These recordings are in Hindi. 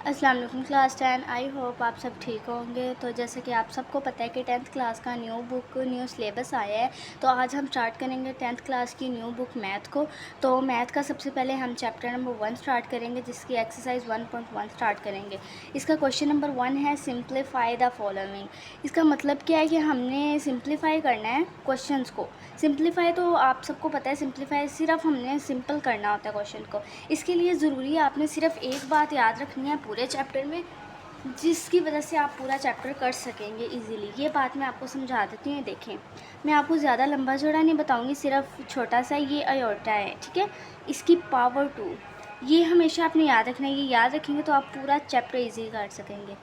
अस्सलाम वालेकुम क्लास 10। आई होप आप सब ठीक होंगे। तो जैसे कि आप सबको पता है कि 10th क्लास का न्यू सिलेबस आया है, तो आज हम स्टार्ट करेंगे 10th क्लास की न्यू बुक मैथ को। तो मैथ का सबसे पहले हम चैप्टर नंबर 1 स्टार्ट करेंगे, जिसकी एक्सरसाइज 1.1 स्टार्ट करेंगे। इसका क्वेश्चन नंबर 1 है सिंप्लीफाई द फॉलोइंग। इसका मतलब क्या है कि हमने सिंप्लीफाई करना है क्वेश्चंस को। सिंप्लीफाई तो आप सबको पता है, सिंप्लीफाई सिर्फ हमने सिंपल करना होता है क्वेश्चन को। इसके लिए ज़रूरी है आपने सिर्फ एक बात याद रखनी है पूरे चैप्टर में, जिसकी वजह से आप पूरा चैप्टर कर सकेंगे इजीली। ये बात मैं आपको समझा देती हूँ। देखें, मैं आपको ज़्यादा लंबा चौड़ा नहीं बताऊँगी, सिर्फ छोटा सा ये अयोटा है, ठीक है। इसकी पावर 2 ये हमेशा आपने याद रखना है। ये याद रखेंगे तो आप पूरा चैप्टर ईजी कर सकेंगे।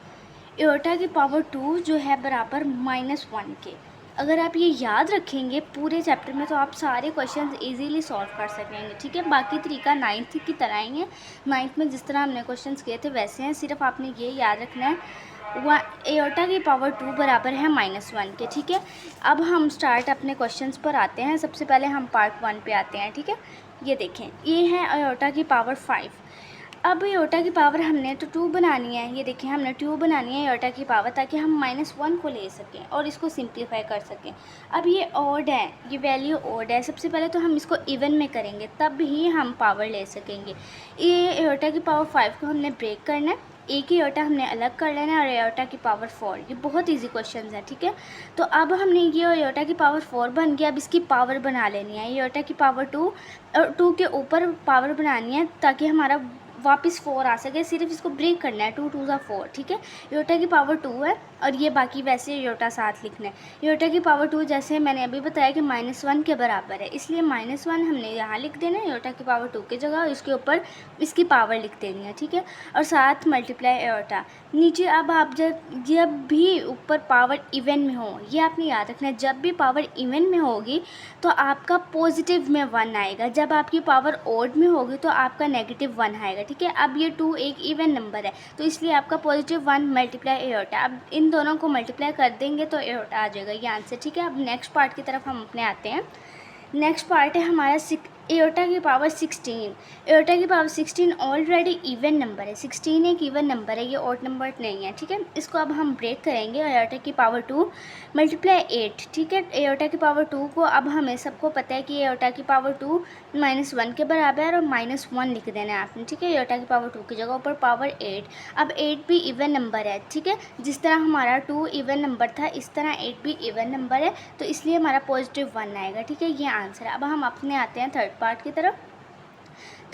एयोटा की पावर 2 जो है बराबर -1 के। अगर आप ये याद रखेंगे पूरे चैप्टर में तो आप सारे क्वेश्चंस इजीली सॉल्व कर सकेंगे, ठीक है। बाकी तरीका 9th की तरह ही है। 9th में जिस तरह हमने क्वेश्चंस किए थे वैसे हैं, सिर्फ आपने ये याद रखना है एयोटा की पावर 2 बराबर है -1 के, ठीक है। अब हम स्टार्ट अपने क्वेश्चंस पर आते हैं। सबसे पहले हम पार्ट 1 पे आते हैं, ठीक है। ये देखें, ये है एयोटा की पावर 5। अब एयोटा की पावर हमने तो 2 बनानी है। ये देखिए, हमने 2 बनानी है एयोटा की पावर, ताकि हम -1 को ले सकें और इसको सिंप्लीफाई कर सकें। अब ये ऑड है, ये वैल्यू ऑड है। सबसे पहले तो हम इसको इवन में करेंगे, तब ही हम पावर ले सकेंगे। ये एयोटा की पावर 5 को हमने ब्रेक करना है, एक ही एयोटा हमने अलग कर लेना है और एयोटा की पावर 4। ये बहुत इजी क्वेश्चन है, ठीक है। तो अब हमने ये एयोटा की पावर 4 बन गया। अब इसकी पावर बना लेनी है, एयोटा की पावर 2 और 2 के ऊपर पावर बनानी है, ताकि हमारा वापस 4 आ सके। सिर्फ इसको ब्रेक करना है, 2 2 4, ठीक है। एयोटा की पावर 2 है और ये बाकी वैसे एयोटा साथ लिखना है। एयोटा की पावर 2 जैसे मैंने अभी बताया कि -1 के बराबर है, इसलिए -1 हमने यहाँ लिख देना है एयोटा की पावर 2 की जगह, और इसके ऊपर इसकी पावर लिख देनी है, ठीक है। और साथ मल्टीप्लाई एयोटा नीचे। अब आप जब भी ऊपर पावर इवन में हो, ये आपने याद रखना है, जब भी पावर इवन में होगी तो आपका पॉजिटिव में 1 आएगा, जब आपकी पावर ऑड में होगी तो आपका -1 आएगा, ठीक है। अब ये 2 एक इवन नंबर है, तो इसलिए आपका +1 मल्टीप्लाई एयोटा। अब इन दोनों को मल्टीप्लाई कर देंगे तो एयोटा आ जाएगा, ये आंसर, ठीक है। अब नेक्स्ट पार्ट की तरफ हम अपने आते हैं। नेक्स्ट पार्ट है हमारा एयोटा की पावर 16। एयोटा की पावर 16 ऑलरेडी इवन नंबर है, 16 एक इवन नंबर है, ये ऑड नंबर नहीं है, ठीक है। इसको अब हम ब्रेक करेंगे। एयोटा की पावर 2 मल्टीप्लाई 8, ठीक है। एयोटा की पावर 2 को अब हमें सबको पता है कि एयोटा की पावर 2 -1 के बराबर है, और -1 लिख देना है आपने, ठीक है। एयोटा की पावर 2 की जगह ऊपर पावर 8। अब 8 भी इवन नंबर है, ठीक है। जिस तरह हमारा 2 इवन नंबर था, इस तरह 8 भी इवन नंबर है, तो इसलिए हमारा +1 आएगा, ठीक है। ये आंसर है। अब हम अपने आते हैं थर्ड पार्ट की तरफ।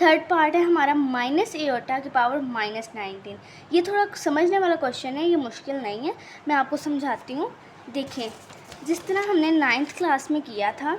थर्ड पार्ट है हमारा माइनस एयोटा की पावर -19। ये थोड़ा समझने वाला क्वेश्चन है, ये मुश्किल नहीं है, मैं आपको समझाती हूँ। देखें, जिस तरह हमने 9th क्लास में किया था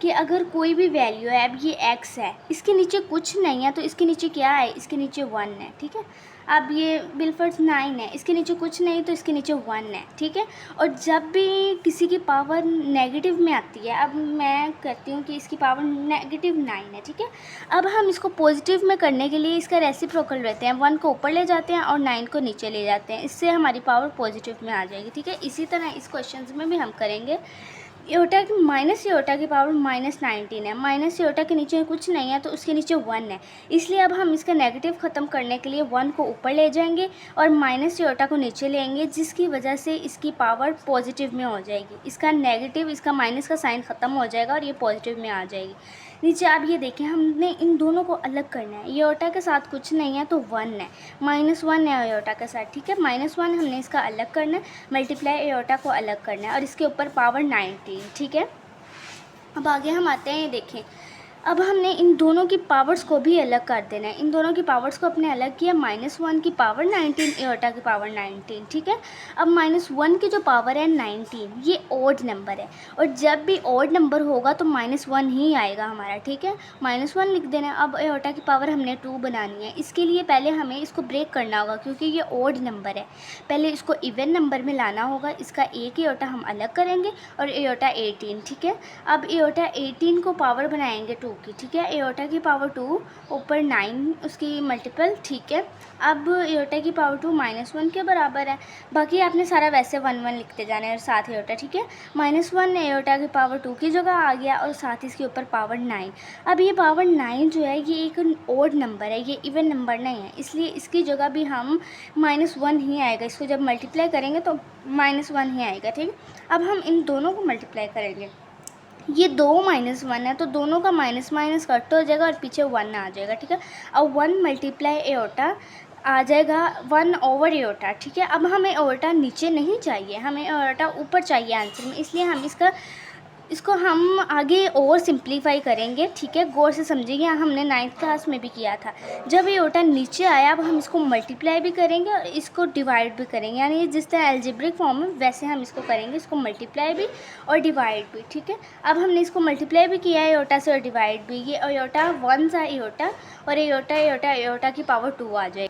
कि अगर कोई भी वैल्यू है, अब ये x है, इसके नीचे कुछ नहीं है, तो इसके नीचे क्या है, इसके नीचे 1 है, ठीक है। अब ये बिलफर्ज 9 है, इसके नीचे कुछ नहीं, तो इसके नीचे 1 है, ठीक है। और जब भी किसी की पावर नेगेटिव में आती है, अब मैं कहती हूँ कि इसकी पावर -9 है, ठीक है। अब हम इसको पॉजिटिव में करने के लिए इसका रेसिप्रोकल लेते हैं, 1 को ऊपर ले जाते हैं और 9 को नीचे ले जाते हैं, इससे हमारी पावर पॉजिटिव में आ जाएगी, ठीक है। इसी तरह इस क्वेश्चन में भी हम करेंगे। एयोटा की एयोटा की पावर -19 है, माइनस एयोटा के नीचे कुछ नहीं है, तो उसके नीचे 1 है, इसलिए अब हम इसका नेगेटिव ख़त्म करने के लिए 1 को ऊपर ले जाएंगे और माइनस एयोटा को नीचे लेंगे, जिसकी वजह से इसकी पावर पॉजिटिव में हो जाएगी। इसका नेगेटिव, इसका माइनस का साइन ख़त्म हो जाएगा और ये पॉजिटिव में आ जाएगी। नीचे आप ये देखें, हमने इन दोनों को अलग करना है। एयोटा के साथ कुछ नहीं है तो 1 है, -1 है एयोटा के साथ, ठीक है। -1 हमने इसका अलग करना है, मल्टीप्लाई एयोटा को अलग करना है और इसके ऊपर पावर 19, ठीक है। अब आगे हम आते हैं, ये देखें, अब हमने इन दोनों की पावर्स को भी अलग कर देना है। इन दोनों की पावर्स को अपने अलग किया, -1 की पावर 19, एयोटा की पावर 19, ठीक है। अब -1 की जो पावर है 19, ये ऑड नंबर है, और जब भी ऑड नंबर होगा तो -1 ही आएगा हमारा, ठीक है। -1 लिख देना है। अब एयोटा की पावर हमने 2 बनानी है, इसके लिए पहले हमें इसको ब्रेक करना होगा, क्योंकि ये ऑड नंबर है। पहले इसको इवन नंबर में लाना होगा, इसका एक एयोटा हम अलग करेंगे और एयोटा 18, ठीक है। अब एयोटा 18 को पावर बनाएंगे 2 2 की, ठीक है। एयोटा की पावर 2 ऊपर 9 उसकी मल्टीपल, ठीक है। अब एयोटा की पावर 2 -1 के बराबर है। बाकी आपने सारा वैसे 1 1 लिखते जाना है और साथ एयोटा, ठीक है। -1 एयोटा की पावर 2 की जगह आ गया और साथ इसके ऊपर पावर 9। अब ये पावर 9 जो है ये एक ओड नंबर है, ये इवन नंबर नहीं है, इसलिए इसकी जगह भी हम -1 ही आएगा। इसको जब मल्टीप्लाई करेंगे तो -1 ही आएगा, ठीक है। अब हम इन दोनों को मल्टीप्लाई करेंगे। ये 2 -1 है तो दोनों का माइनस माइनस कट हो जाएगा और पीछे 1 आ जाएगा, ठीक है। अब 1 मल्टीप्लाई एयोटा आ जाएगा 1 ओवर एयोटा, ठीक है। अब हमें एयोटा नीचे नहीं चाहिए, हमें एयोटा ऊपर चाहिए आंसर में, इसलिए हम इसको हम आगे और सिंप्लीफाई करेंगे, ठीक है। गौर से समझिए, हमने 9th क्लास में भी किया था। जब एयोटा नीचे आया अब हम इसको मल्टीप्लाई भी करेंगे और इसको डिवाइड भी करेंगे, यानी जिस तरह एल्जेब्रिक फॉर्म में वैसे हम इसको करेंगे, इसको मल्टीप्लाई भी और डिवाइड भी, ठीक है। अब हमने इसको मल्टीप्लाई भी किया है एयोटा से और डिवाइड भी। ये एयोटा 1 सा एयोटा और एयोटा की पावर 2 आ जाएगी।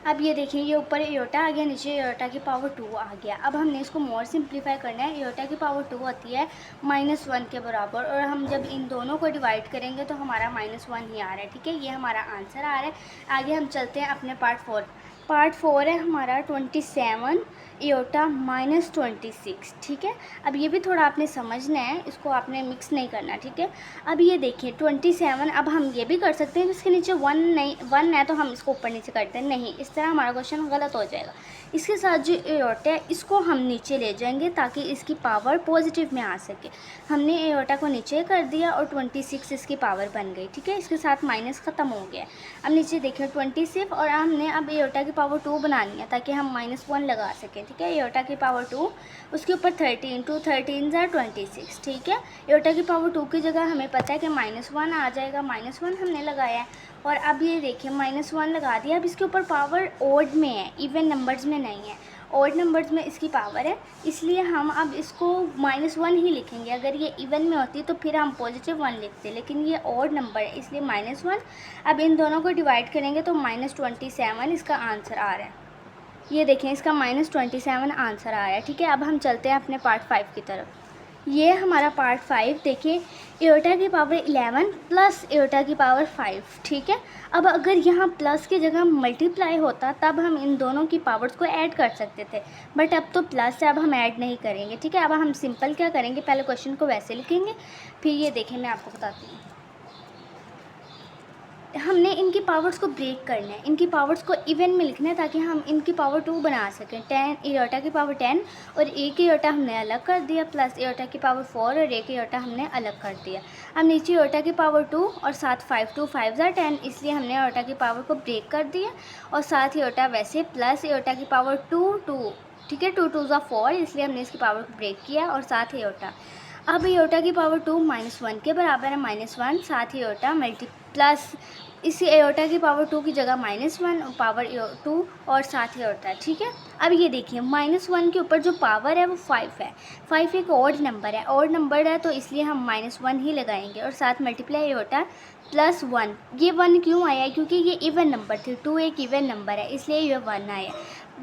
अब ये देखिए, ये ऊपर एयोटा आ गया, नीचे एयोटा की पावर 2 आ गया। अब हमने इसको मोर सिंप्लीफाई करना है। एयोटा की पावर 2 होती है -1 के बराबर, और हम जब इन दोनों को डिवाइड करेंगे तो हमारा -1 ही आ रहा है, ठीक है। ये हमारा आंसर आ रहा है। आगे हम चलते हैं अपने पार्ट 4। पार्ट 4 है हमारा 27 एयोटा -26, ठीक है। अब ये भी थोड़ा आपने समझना है, इसको आपने मिक्स नहीं करना, ठीक है। अब ये देखिए 27, अब हम ये भी कर सकते हैं इसके नीचे 1 नहीं, 1 है तो हम इसको ऊपर नीचे करते हैं, नहीं, इस तरह हमारा क्वेश्चन गलत हो जाएगा। इसके साथ जो एयोटा है इसको हम नीचे ले जाएंगे ताकि इसकी पावर पॉजिटिव में आ सके। हमने एयोटा को नीचे कर दिया और 26 इसकी पावर बन गई, ठीक है। इसके साथ माइनस ख़त्म हो गया। अब नीचे देखिए 26 और हमने अब एयोटा की पावर 2 बनानी है ताकि हम -1 लगा सकें, ठीक है। एयोटा की पावर 2 उसके ऊपर 13, 2 13 = 26, ठीक है। एयोटा की पावर 2 की जगह हमें पता है कि -1 आ जाएगा, -1 हमने लगाया है। और अब ये देखिए -1 लगा दिया। अब इसके ऊपर पावर ओड में है, इवन नंबर्स में नहीं है, ओड नंबर्स में इसकी पावर है, इसलिए हम अब इसको -1 ही लिखेंगे। अगर ये इवन में होती तो फिर हम +1 लिखते, लेकिन ये ओड नंबर है इसलिए -1। अब इन दोनों को डिवाइड करेंगे तो -27 इसका आंसर आ रहा है। ये देखें, इसका -27 आंसर आ रहा है, ठीक है। अब हम चलते हैं अपने पार्ट 5 की तरफ। ये हमारा पार्ट 5 देखिए, एयोटा की पावर 11 प्लस एयोटा की पावर 5, ठीक है। अब अगर यहाँ प्लस की जगह मल्टीप्लाई होता तब हम इन दोनों की पावर्स को ऐड कर सकते थे, बट अब तो प्लस है, अब हम ऐड नहीं करेंगे, ठीक है। अब हम सिंपल क्या करेंगे, पहले क्वेश्चन को वैसे लिखेंगे, फिर ये देखें मैं आपको बताती हूँ। हमने इनकी पावर्स को ब्रेक करना है, इनकी पावर्स को इवन में लिखना है ताकि हम इनकी पावर 2 बना सकें। 10 एयोटा की पावर 10 और एक एयोटा हमने अलग कर दिया, प्लस एयोटा की पावर 4 और एक एयोटा हमने अलग कर दिया। अब नीचे एयोटा की पावर 2 और साथ 5 2 5 = 10, इसलिए हमने एयोटा की पावर को ब्रेक कर दिया और साथ एयोटा वैसे प्लस एयोटा की पावर 2, ठीक है। 2 2 = 4, इसलिए हमने इसकी पावर को ब्रेक किया और साथ एयोटा। अब एयोटा की पावर 2 -1 के बराबर है, -1 साथ एयोटा प्लस इस एयोटा की पावर 2 की जगह -1 पावर 2 और साथ एयोटा, ठीक है। अब ये देखिए -1 के ऊपर जो पावर है वो 5 है। 5 एक ऑड नंबर है, ऑड नंबर है तो इसलिए हम -1 ही लगाएंगे और साथ मल्टीप्लाई एयोटा +1। ये 1 क्यों आया है, क्योंकि ये इवन नंबर थी, 2 एक इवन नंबर है इसलिए ये 1 आया,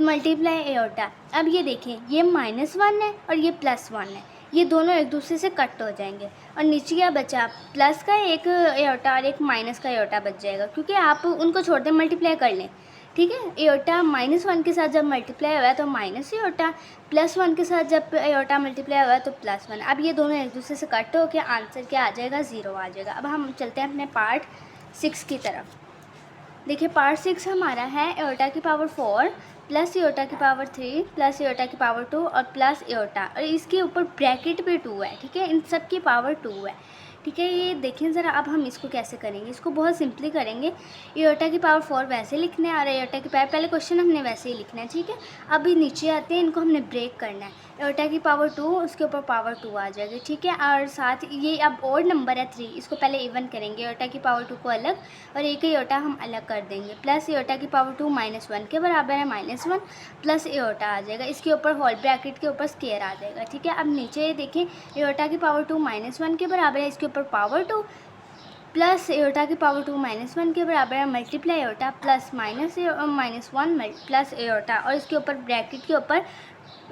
मल्टीप्लाई एयोटा। अब ये देखें, ये -1 है और ये +1 है, ये दोनों एक दूसरे से कट हो जाएंगे और नीचे क्या बचा, प्लस का एक एयोटा और एक माइनस का एयोटा बच जाएगा, क्योंकि आप उनको छोड़ दें, मल्टीप्लाई कर लें, ठीक है। एयोटा -1 के साथ जब मल्टीप्लाई हुआ है तो माइनस एयोटा, +1 के साथ जब एयोटा मल्टीप्लाई हुआ है तो +1। अब ये दोनों एक दूसरे से कट हो के आंसर क्या आ जाएगा, 0 आ जाएगा। अब हम चलते हैं अपने पार्ट 6 की तरफ। देखिए पार्ट 6 हमारा है एयोटा की पावर 4 प्लस एयोटा की पावर 3 प्लस एयोटा की पावर 2 और प्लस एयोटा, और इसके ऊपर ब्रैकेट पे 2 है, ठीक है। इन सब की पावर 2 है, ठीक है। ये देखें ज़रा, अब हम इसको कैसे करेंगे, इसको बहुत सिंपली करेंगे। एयोटा की पावर 4 वैसे लिखना है और एयोटा की पावर, पहले क्वेश्चन हमने वैसे ही लिखना है, ठीक है। अभी नीचे आते हैं, इनको हमने ब्रेक करना है। एयोटा की पावर 2 उसके ऊपर पावर 2 आ जाएगी, ठीक है। और साथ ये अब ऑड नंबर है 3, इसको पहले इवन करेंगे, एयोटा की पावर 2 को अलग और एक एयोटा हम अलग कर देंगे। प्लस एयोटा की पावर 2 -1 के बराबर है, -1 प्लस एयोटा आ जाएगा, इसके ऊपर होल ब्रैकेट के ऊपर स्क्वायर आ जाएगा, ठीक है। अब नीचे ये देखें, एयोटा की पावर 2 -1 के बराबर है, इसके ऊपर पावर 2 प्लस एयोटा की पावर 2 -1 के बराबर है, multiply aorta plus -1 plus aorta और इसके ऊपर ब्रैकेट के ऊपर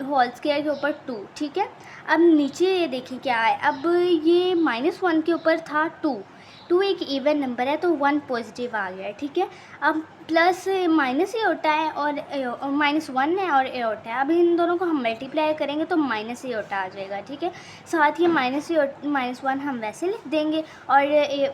होल स्क्वायर के ऊपर 2, ठीक है। अब नीचे ये देखिए क्या है, अब ये -1 के ऊपर था 2 2 एक इवन नंबर है तो 1 पॉजिटिव आ गया, ठीक है। अब प्लस माइनस एओटा है और -1 है और एओटा है। अब इन दोनों को हम मल्टीप्लाई करेंगे तो माइनस एओटा आ जाएगा, ठीक है। साथ ही -1 हम वैसे लिख देंगे और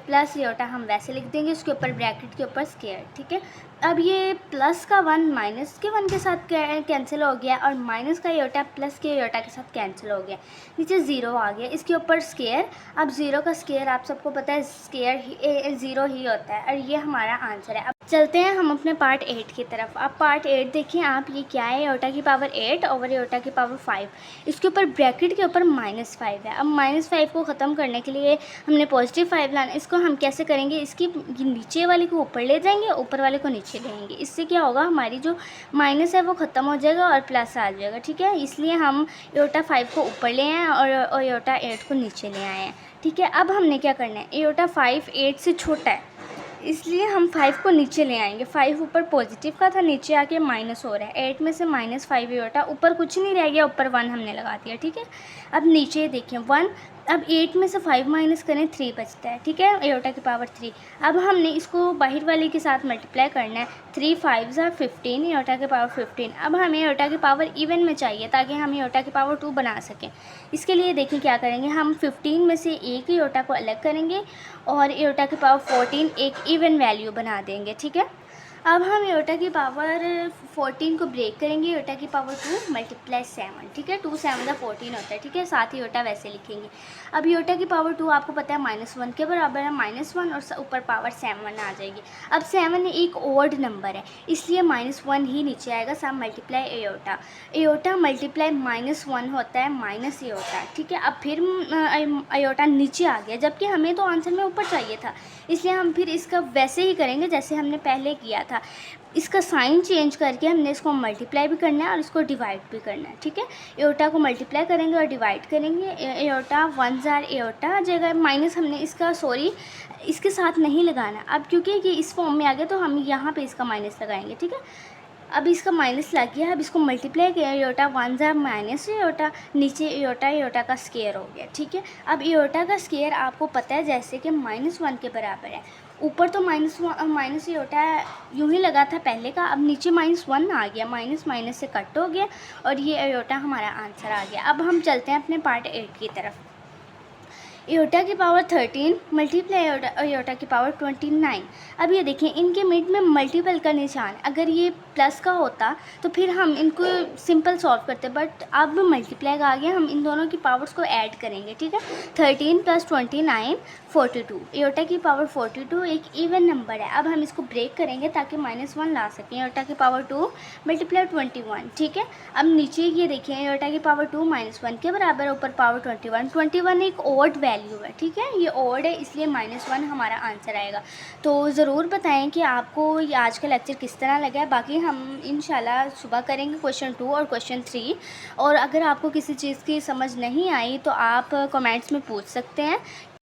प्लस एओटा हम वैसे लिख देंगे, उसके ऊपर ब्रैकेट के ऊपर स्क्वायर, ठीक है। अब ये प्लस का 1 माइनस के 1 के साथ कैंसिल हो गया और माइनस का एओटा प्लस के एओटा के साथ कैंसिल हो गया, नीचे 0 आ गया, इसके ऊपर स्क्वायर। अब 0 का स्क्वायर आप सबको पता है स्क्वायर 0 ही होता है और ये हमारा आंसर है। अब चलते हैं हम अपने पार्ट 8 की तरफ। अब पार्ट 8 देखिए आप, ये क्या है, एओटा की पावर 8 ओवर एओटा की पावर 5, इसके ऊपर ब्रैकेट के ऊपर -5 है। अब -5 को ख़त्म करने के लिए हमने पॉजिटिव 5 लाना। इसको हम कैसे करेंगे, इसकी नीचे वाले को ऊपर ले जाएंगे, ऊपर वाले को नीचे लेंगे। इससे क्या होगा, हमारी जो माइनस है वो ख़त्म हो जाएगा और प्लस आ जाएगा, ठीक है। इसलिए हम एओटा 5 को ऊपर ले आए और एओटा 8 को नीचे ले आए हैं, ठीक है। अब हमने क्या करना है, एओटा 5 8 से छोटा है, इसलिए हम 5 को नीचे ले आएंगे। 5 ऊपर पॉजिटिव का था, नीचे आके माइनस हो रहा है। 8 में से -5 एओटा, ऊपर कुछ नहीं रह गया, ऊपर 1 हमने लगा दिया, ठीक है। अब नीचे देखिए 1, अब 8 में से 5 माइनस करें 3 बचता है, ठीक है, एओटा की पावर 3। अब हमने इसको बाहर वाले के साथ मल्टीप्लाई करना है, 3 5 are 15, एओटा की पावर 15। अब हमें एओटा की पावर इवन में चाहिए ताकि हम एओटा की पावर 2 बना सकें। इसके लिए देखिए क्या करेंगे, हम 15 में से एक एओटा को अलग करेंगे और एओटा की पावर 14 एक इवन वैल्यू बना देंगे, ठीक है। अब हम एओटा की पावर 14 को ब्रेक करेंगे, एओटा की पावर 2 मल्टीप्लाई 7, ठीक है, 2 7 14 होता है, ठीक है। साथ ही एओटा वैसे लिखेंगे। अब एओटा की पावर 2 आपको पता है -1 के बराबर है, -1 और ऊपर पावर 7 आ जाएगी। अब 7 एक ओड नंबर है, इसलिए -1 ही नीचे आएगा। सब मल्टीप्लाई एओटा, एओटा मल्टीप्लाई -1 होता है माइनस एओटा, ठीक है। अब फिर एओटा नीचे आ गया, जबकि हमें तो आंसर में ऊपर चाहिए था, इसलिए हम फिर इसका वैसे ही करेंगे जैसे हमने पहले किया था। इसका साइन चेंज करके हमने इसको मल्टीप्लाई भी करना है और इसको डिवाइड भी करना है, ठीक है। एओटा को मल्टीप्लाई करेंगे और डिवाइड करेंगे, एओटा 1 जार एओटा आ जाएगा। माइनस हमने इसका इसके साथ नहीं लगाना, अब क्योंकि ये इस फॉर्म में आ गया तो हम यहाँ पे इसका माइनस लगाएंगे, ठीक है। अब इसका माइनस लग गया, अब इसको मल्टीप्लाई किया, एओटा 1 जार माइनस एओटा, नीचे एओटा का स्क्वायर हो गया, ठीक है। अब एओटा का स्क्वायर आपको पता है जैसे कि -1 के बराबर है। ऊपर तो माइनस एओटा यूँ ही लगा था पहले का, अब नीचे -1 आ गया, माइनस से कट हो गया और ये एओटा हमारा आंसर आ गया। अब हम चलते हैं अपने पार्ट 8 की तरफ। एओटा की पावर 13 मल्टीप्लाई एओटा की पावर 29। अब ये देखिए इनके मिड में मल्टीपल का निशान, अगर ये प्लस का होता तो फिर हम इनको सिंपल सॉल्व करते, बट अब मल्टीप्लाई का आ गया, हम इन दोनों की पावर्स को ऐड करेंगे, ठीक है। 13 + 29 42, एओटा की पावर 42 एक इवन नंबर है। अब हम इसको ब्रेक करेंगे ताकि -1 ला सकें, एओटा की पावर 2 मल्टीप्लाई 21, ठीक है। अब नीचे ये देखिए एओटा की पावर 2 -1 के बराबर, ऊपर पावर 21 एक ओड वैल्यू है, ठीक है, ये ओड है इसलिए -1 हमारा आंसर आएगा। तो ज़रूर बताएं कि आपको ये आज का लेक्चर किस तरह लगा है। बाकी हम इंशाल्लाह सुबह करेंगे क्वेश्चन 2 और क्वेश्चन 3, और अगर आपको किसी चीज़ की समझ नहीं आई तो आप कमेंट्स में पूछ सकते हैं।